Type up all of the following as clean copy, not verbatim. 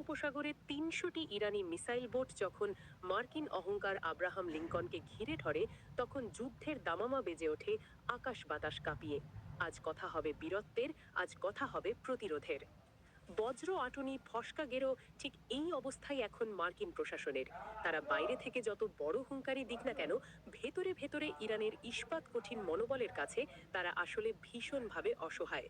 উপসাগরে ৩০০টি ইরানি missile boat যখন মার্কিন অহংকার আব্রাহাম লিঙ্কনকে ঘিরে ধরে, তখন যুদ্ধের দামামা বেজে ওঠে আকাশ বাতাস কাঁপিয়ে। আজ কথা হবে বীরত্বের, আজ কথা হবে প্রতিরোধের। বজ্র আটুনি ফসকা গেরো, ঠিক এই অবস্থায় এখন মার্কিন প্রশাসনের। তারা বাইরে থেকে যত বড় হুঙ্কারি দিক না কেন, ভেতরে ভেতরে ইরানের ইস্পাত কঠিন মনোবলের কাছে তারা আসলে ভীষণভাবে অসহায়।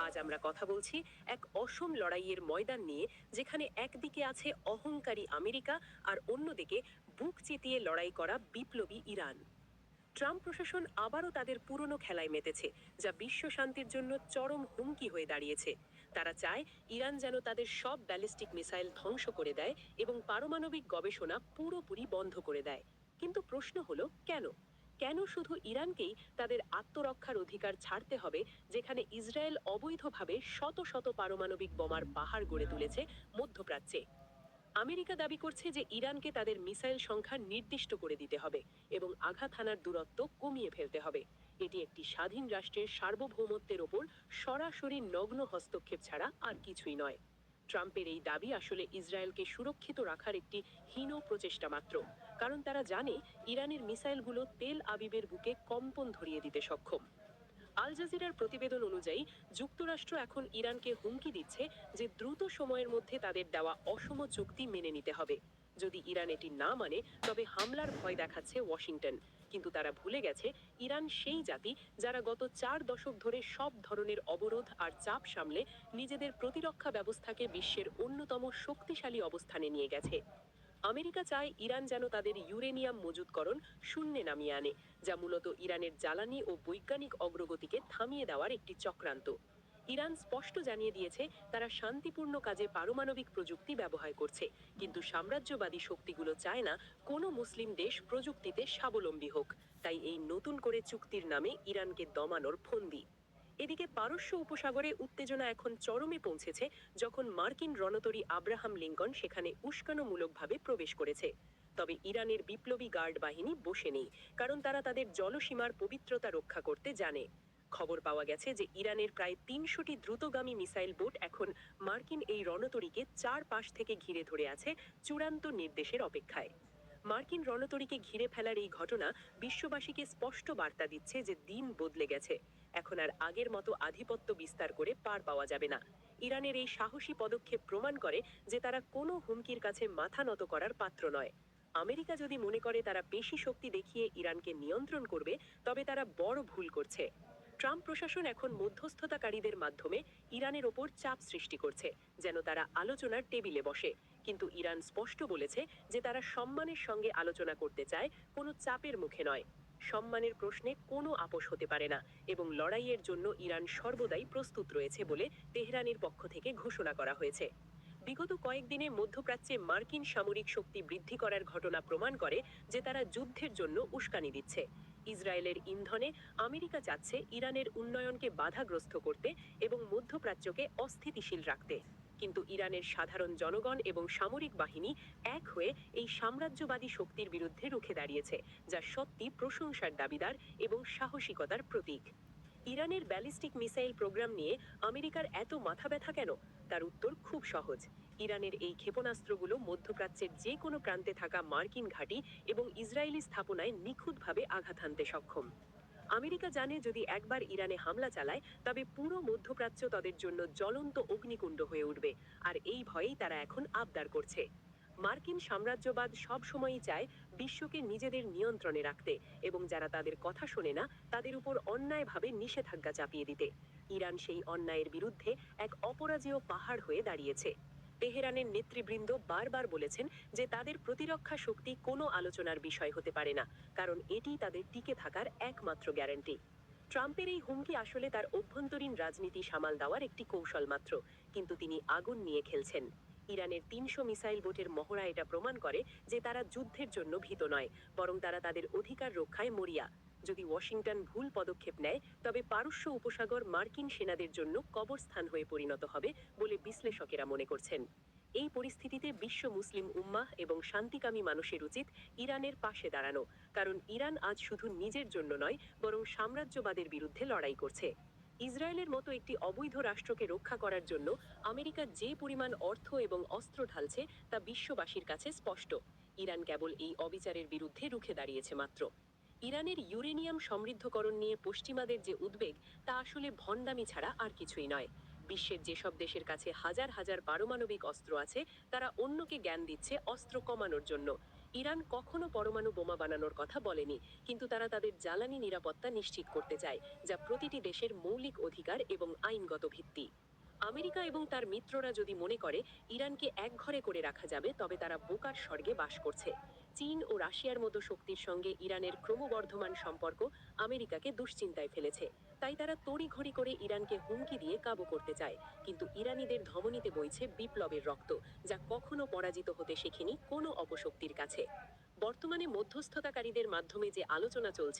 আজ আমরা কথা বলছি এক অসম লড়াইয়ের ময়দান নিয়ে, যেখানে একদিকে আছে অহংকারী আমেরিকা আর অন্যদিকে বুক চিতিয়ে লড়াই করা বিপ্লবী ইরান। ট্রাম্প প্রশাসন আবারও তাদের পুরনো খেলায় মেতেছে, যা বিশ্ব শান্তির জন্য চরম হুমকি হয়ে দাঁড়িয়েছে। তারা চায় ইরান যেন তাদের সব ব্যালিস্টিক মিসাইল ধ্বংস করে দেয় এবং পারমাণবিক গবেষণা পুরোপুরি বন্ধ করে দেয়। কিন্তু প্রশ্ন হলো, কেন? কেন শুধু ইরানকেই তাদের আত্মরক্ষার অধিকার ছাড়তে হবে, যেখানে ইসরায়েল অবৈধভাবে শত শত পারমাণবিক বোমার পাহাড় গড়ে তুলেছে মধ্যপ্রাচ্যে? আমেরিকা দাবি করছে যে ইরানকে তাদের মিসাইল সংখ্যা নির্দিষ্ট করে দিতে হবে এবং আঘাত হানার দূরত্ব কমিয়ে ফেলতে হবে। এটি একটি স্বাধীন রাষ্ট্রের সার্বভৌমত্বের ওপর সরাসরি নগ্ন হস্তক্ষেপ ছাড়া আর কিছুই নয়। ট্রাম্পের এই দাবি আসলে ইসরায়েলকে সুরক্ষিত রাখার একটি হীন প্রচেষ্টা মাত্র, কারণ তারা জানে ইরানের মিসাইলগুলো তেল আবিবের বুকে কম্পন ধরিয়ে দিতে সক্ষম। আল জাজিরার প্রতিবেদন অনুযায়ী যুক্তরাষ্ট্র এখন ইরানকে হুমকি দিচ্ছে যে দ্রুত সময়ের মধ্যে তাদের দেওয়া অসম চুক্তি মেনে নিতে হবে। যদি ইরান এটি না মানে, তবে হামলার ভয় দেখাচ্ছে ওয়াশিংটন। কিন্তু তারা ভুলে গেছে ইরান সেই জাতি যারা গত 4 দশক ধরে সব ধরনের অবরোধ আর চাপ সামলে নিজেদের প্রতিরক্ষা ব্যবস্থাকে বিশ্বের অন্যতম শক্তিশালী অবস্থানে নিয়ে গেছে। আমেরিকা চায় ইরান যেন তাদের ইউরেনিয়াম মজুতকরণ শূন্যে নামিয়ে আনে, যা মূলত ইরানের জ্বালানি ও বৈজ্ঞানিক অগ্রগতিকে থামিয়ে দেওয়ার একটি চক্রান্ত। ইরান স্পষ্ট জানিয়ে দিয়েছে তারা শান্তিপূর্ণ কাজে পারমাণবিক প্রযুক্তি ব্যবহার করছে, কিন্তু সাম্রাজ্যবাদী শক্তিগুলো চায় না কোনো মুসলিম দেশ প্রযুক্তিতে স্বাবলম্বী হোক। তাই এই নতুন করে চুক্তির নামে ইরানকে দমানোর ফন্দি। এদিকে পারস্য উপসাগরে উত্তেজনা এখন চরমে পৌঁছেছে, যখন মার্কিন রণতরী আব্রাহাম লিঙ্কন সেখানে উস্কানোমূলকভাবে প্রবেশ করেছে। তবে ইরানের বিপ্লবী গার্ড বাহিনী বসে নেই, কারণ তারা তাদের জলসীমার পবিত্রতা রক্ষা করতে জানে। খবর পাওয়া গেছে যে ইরানের প্রায় ৩০০টি দ্রুতগামী মিসাইল বোট এখন মার্কিন এই রণতরীকে চারপাশ থেকে ঘিরে ধরে আছে, চূড়ান্ত নির্দেশের অপেক্ষায়। মার্কিন রণতরীকে ঘিরে ফেলার এই ঘটনা বিশ্ববাসীকে স্পষ্ট বার্তা দিচ্ছে যে দিন বদলে গেছে। এখন আর আগের মতো আধিপত্য বিস্তার করে পার পাওয়া যাবে না। ইরানের এই সাহসী পদক্ষেপ প্রমাণ করে যে তারা কোনো হুমকির কাছে মাথা নত করার পাত্র নয়। আমেরিকা যদি মনে করে তারা পেশি শক্তি দেখিয়ে ইরানকে নিয়ন্ত্রণ করবে, তবে তারা বড় ভুল করছে। ট্রাম্প প্রশাসন এখন মধ্যস্থতাকারীদের মাধ্যমে ইরানের ওপর চাপ সৃষ্টি করছে, যেন তারা আলোচনার টেবিলে বসে। কিন্তু ইরান স্পষ্ট বলেছে যে তারা সম্মানের সঙ্গে আলোচনা করতে চায়, কোনো চাপের মুখে নয়। সম্মানের প্রশ্নে কোনো আপোষ হতে পারে না এবং লড়াইয়ের জন্য ইরান সর্বদাই প্রস্তুত রয়েছে বলে তেহরানের পক্ষ থেকে ঘোষণা করা হয়েছে। বিগত কয়েকদিনে মধ্যপ্রাচ্যে মার্কিন সামরিক শক্তি বৃদ্ধি করার ঘটনা প্রমাণ করে যে তারা যুদ্ধের জন্য উস্কানি দিচ্ছে। ইসরায়েলের ইন্ধনে আমেরিকা চাচ্ছে ইরানের উন্নয়নকে বাধাগ্রস্ত করতে এবং মধ্যপ্রাচ্যকে অস্থিতিশীল রাখতে। কিন্তু ইরানের সাধারণ জনগণ এবং সামরিক বাহিনী এক হয়ে এই সাম্রাজ্যবাদী শক্তির বিরুদ্ধে রুখে দাঁড়িয়েছে, যা সত্যি প্রশংসার দাবিদার এবং সাহসিকতার প্রতীক। ইরানের ব্যালিস্টিক মিসাইল প্রোগ্রাম নিয়ে আমেরিকার এত মাথা ব্যথা কেন? তার উত্তর খুব সহজ। ইরানের এই ক্ষেপণাস্ত্রগুলো মধ্যপ্রাচ্যের যে কোনো প্রান্তে থাকা মার্কিন ঘাঁটি এবং ইসরায়েলি স্থাপনায় নিখুঁতভাবে আঘাত হানতে সক্ষম। আমেরিকা জানে যদি একবার ইরানে হামলা চালায়, তবে পুরো মধ্যপ্রাচ্য তাদের জন্য জ্বলন্ত অগ্নিকুণ্ড হয়ে উঠবে। আর এই ভয়েই তারা এখন আবদার করছে। মার্কিন সাম্রাজ্যবাদ সবসময়ই চায় বিশ্বকে নিজেদের নিয়ন্ত্রণে রাখতে এবং যারা তাদের কথা শোনে না তাদের উপর অন্যায়ভাবে নিষেধাজ্ঞা চাপিয়ে দিতে। ইরান সেই অন্যায়ের বিরুদ্ধে এক অপরাজেয় পাহাড় হয়ে দাঁড়িয়েছে। তেহরানের নেতৃবৃন্দ বারবার বলেছেন যে তাদের প্রতিরক্ষা শক্তি কোনো আলোচনার বিষয় হতে পারে না, কারণ এটি তাদের টিকে থাকার একমাত্র গ্যারান্টি। ট্রাম্পের এই হুমকি আসলে তার অভ্যন্তরীণ রাজনীতি সামাল দেওয়ার একটি কৌশল মাত্র, কিন্তু তিনি আগুন নিয়ে খেলছেন। ইরানের ৩০০ মিসাইল বোটের মহড়া এটা প্রমাণ করে যে তারা যুদ্ধের জন্য ভীত নয়, বরং তারা তাদের অধিকার রক্ষায় মরিয়া। যদি ওয়াশিংটন ভুল পদক্ষেপ নেয়, তবে পারস্য উপসাগর মার্কিন সেনাদের জন্য কবরস্থান হয়ে পরিণত হবে বলে বিশ্লেষকেরা মনে করছেন। এই পরিস্থিতিতে বিশ্ব মুসলিম উম্মাহ এবং শান্তিকামী মানুষের উচিত ইরানের পাশে দাঁড়ানো, কারণ ইরান আজ শুধু নিজের জন্য নয়, বরং সাম্রাজ্যবাদের বিরুদ্ধে লড়াই করছে। ইসরায়েলের মতো একটি অবৈধ রাষ্ট্রকে রক্ষা করার জন্য আমেরিকা যে পরিমাণ অর্থ এবং অস্ত্র ঢালছে তা বিশ্ববাসীর কাছে স্পষ্ট। ইরান কেবল এই অবিচারের বিরুদ্ধে রুখে দাঁড়িয়েছে মাত্র। ইরানের ইউরেনিয়াম সমৃদ্ধকরণ নিয়ে পশ্চিমাদের যে উদ্বেগ তা আসলে ভণ্ডামি ছাড়া আর কিছুই নয়। বিশ্বের যেসব দেশের কাছে হাজার হাজার পারমাণবিক অস্ত্র আছে তারা অন্যকে জ্ঞান দিচ্ছে অস্ত্র কমানোর জন্য। ইরান কখনো পরমাণু বোমা বানানোর কথা বলেনি, কিন্তু তারা তাদের জ্বালানি নিরাপত্তা নিশ্চিত করতে চায়, যা প্রতিটি দেশের মৌলিক অধিকার এবং আইনগত ভিত্তি। আমেরিকা এবং তার মিত্ররা যদি মনে করে ইরানকে একঘরে করে রাখা যাবে, তবে তারা বোকার স্বর্গে বাস করছে। চীন ও রাশিয়ার মতো শক্তির সঙ্গে ইরানের ক্রমবর্ধমান সম্পর্ক আমেরিকাকে দুশ্চিন্তায় ফেলেছে। তাই তারা তড়িঘড়ি করে ইরানকে হুমকি দিয়ে কাবু করতে চায়। কিন্তু ইরানিদের ধমনীতে বইছে বিপ্লবের রক্ত, যা কখনো পরাজিত হতে শেখেনি কোনো অপশক্তির কাছে। বর্তমানে মধ্যস্থতাকারীদের মাধ্যমে যে আলোচনা চলছে